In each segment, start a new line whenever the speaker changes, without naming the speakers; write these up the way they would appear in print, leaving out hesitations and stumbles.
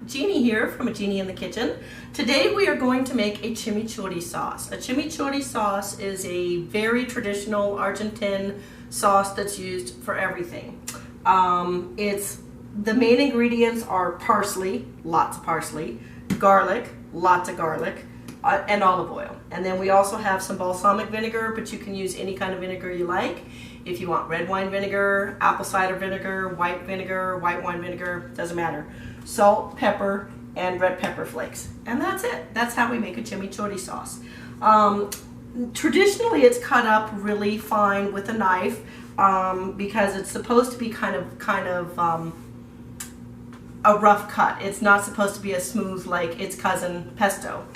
Jeannie here from A Jeannie in the Kitchen. Today we are going to make a chimichurri sauce. A chimichurri sauce is a very traditional Argentine sauce that's used for everything. The main ingredients are parsley, lots of parsley, garlic, lots of garlic, and olive oil. And then we also have some balsamic vinegar, but you can use any kind of vinegar you like. If you want red wine vinegar, apple cider vinegar, white wine vinegar, doesn't matter. Salt, pepper, and red pepper flakes. And that's it. That's how we make a chimichurri sauce. Traditionally, it's cut up really fine with a knife because it's supposed to be kind of a rough cut. It's not supposed to be as smooth like its cousin pesto.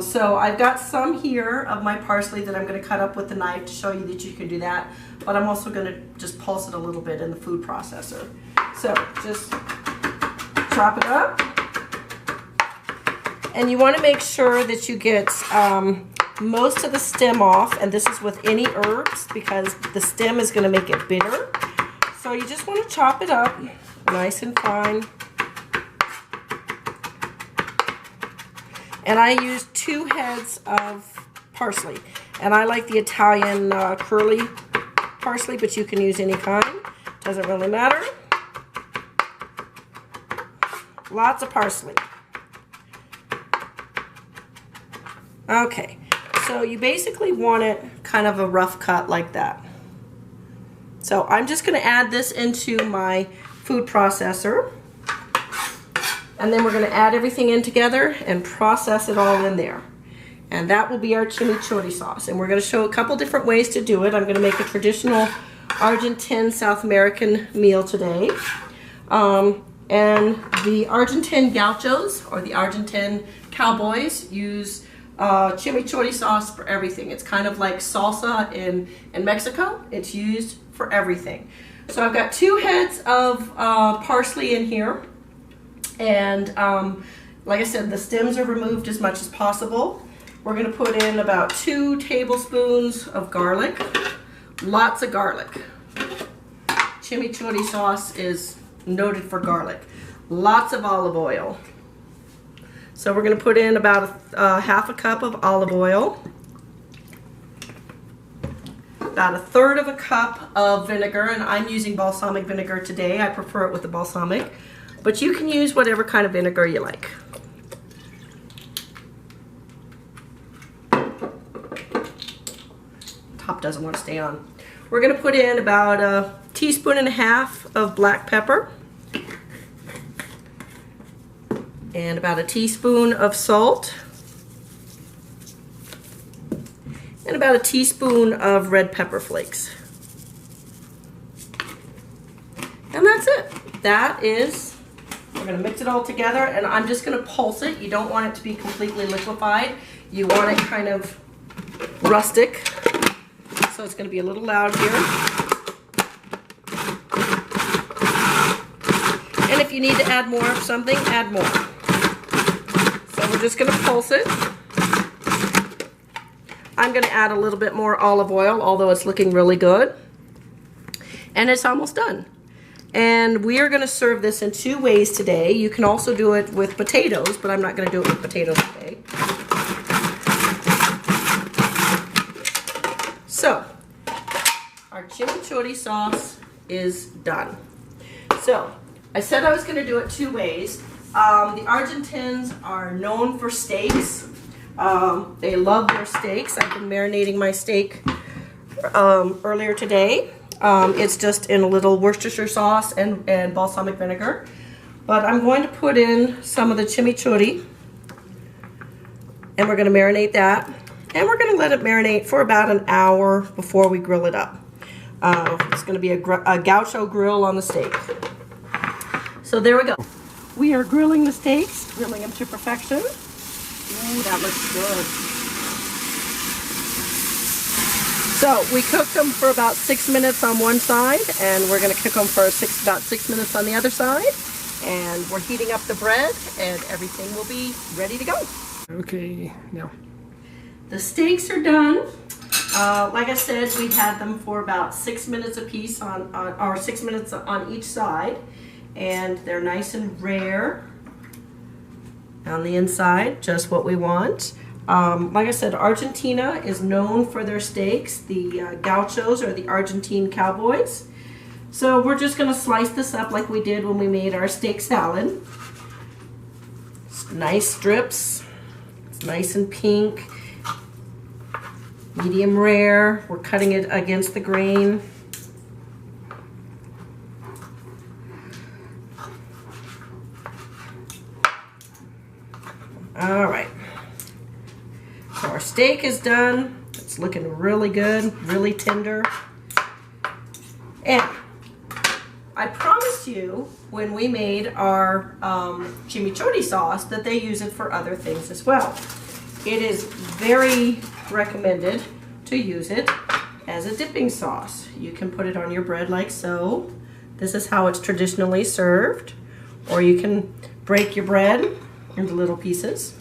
So I've got some here of my parsley that I'm going to cut up with the knife to show you that you can do that. But I'm also going to just pulse it a little bit in the food processor. So just chop it up. And you want to make sure that you get most of the stem off. And this is with any herbs because the stem is going to make it bitter. So you just want to chop it up nice and fine. And I use 2 heads of parsley. And I like the Italian curly parsley, but you can use any kind. Doesn't really matter. Lots of parsley. Okay, so you basically want it kind of a rough cut like that. So I'm just going to add this into my food processor. And then we're going to add everything in together and process it all in there. And that will be our chimichurri sauce. And we're going to show a couple different ways to do it. I'm going to make a traditional Argentine South American meal today. And the Argentine gauchos, or the Argentine cowboys, use chimichurri sauce for everything. It's kind of like salsa in Mexico. It's used for everything. So I've got 2 heads of parsley in here. And like I said, the stems are removed as much as possible. We're going to put in about 2 tablespoons of garlic. Lots of garlic. Chimichurri sauce is noted for garlic. Lots of olive oil. So we're going to put in about half a cup of olive oil. About 1/3 of a cup of vinegar, and I'm using balsamic vinegar today. I prefer it with the balsamic. But you can use whatever kind of vinegar you like. Top doesn't want to stay on. We're going to put in about 1.5 teaspoons of black pepper. And about 1 teaspoon of salt. And about 1 teaspoon of red pepper flakes. And that's it. That is... We're going to mix it all together, and I'm just going to pulse it. You don't want it to be completely liquefied. You want it kind of rustic. So it's going to be a little loud here. And if you need to add more of something, add more. So we're just going to pulse it. I'm going to add a little bit more olive oil, although it's looking really good. And it's almost done. And we are going to serve this in 2 ways today. You can also do it with potatoes, but I'm not going to do it with potatoes today. So, our chimichurri sauce is done. So, I said I was going to do it 2 ways. The Argentines are known for steaks. They love their steaks. I've been marinating my steak earlier today. It's just in a little Worcestershire sauce and balsamic vinegar. But I'm going to put in some of the chimichurri. And we're going to marinate that. And we're going to let it marinate for about an hour before we grill it up. It's going to be a gaucho grill on the steak. So there we go. We are grilling the steaks, grilling them to perfection. Ooh, that looks good. So we cooked them for about 6 minutes on one side, and we're going to cook them for about 6 minutes on the other side. And we're heating up the bread, and everything will be ready to go.
Okay, now.
The steaks are done. Like I said, we had them for about 6 minutes apiece or 6 minutes on each side, and they're nice and rare. On the inside, just what we want. Like I said, Argentina is known for their steaks. The gauchos are the Argentine cowboys. So we're just going to slice this up like we did when we made our steak salad. Nice strips. It's nice and pink. Medium rare. We're cutting it against the grain. All right. So our steak is done. It's looking really good, really tender. And I promised you when we made our chimichurri sauce that they use it for other things as well. It is very recommended to use it as a dipping sauce. You can put it on your bread like so. This is how it's traditionally served. Or you can break your bread into little pieces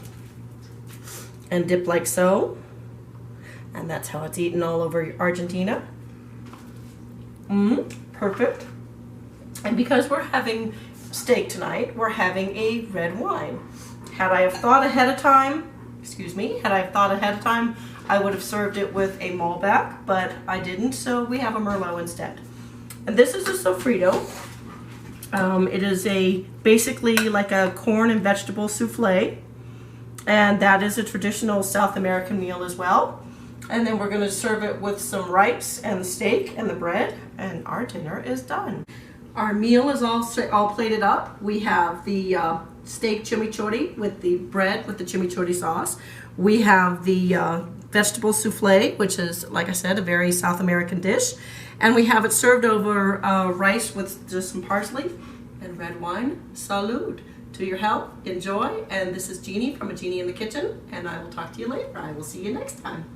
and dip like so. And that's how it's eaten all over Argentina. Perfect. And because we're having steak tonight, we're having a red wine. Had I have thought ahead of time, I would have served it with a Malbec, but I didn't, so we have a Merlot instead. And this is a sofrito. It is basically like a corn and vegetable souffle, and that is a traditional South American meal as well. And then we're going to serve it with some rice and the steak and the bread, and our dinner is done. Our meal is all plated up. We have the steak chimichurri with the bread with the chimichurri sauce. We have the vegetable souffle, which is, like I said, a very South American dish. And we have it served over rice with just some parsley and red wine. Salud. To your health. Enjoy. And this is Jeannie from A Jeannie in the Kitchen. And I will talk to you later. I will see you next time.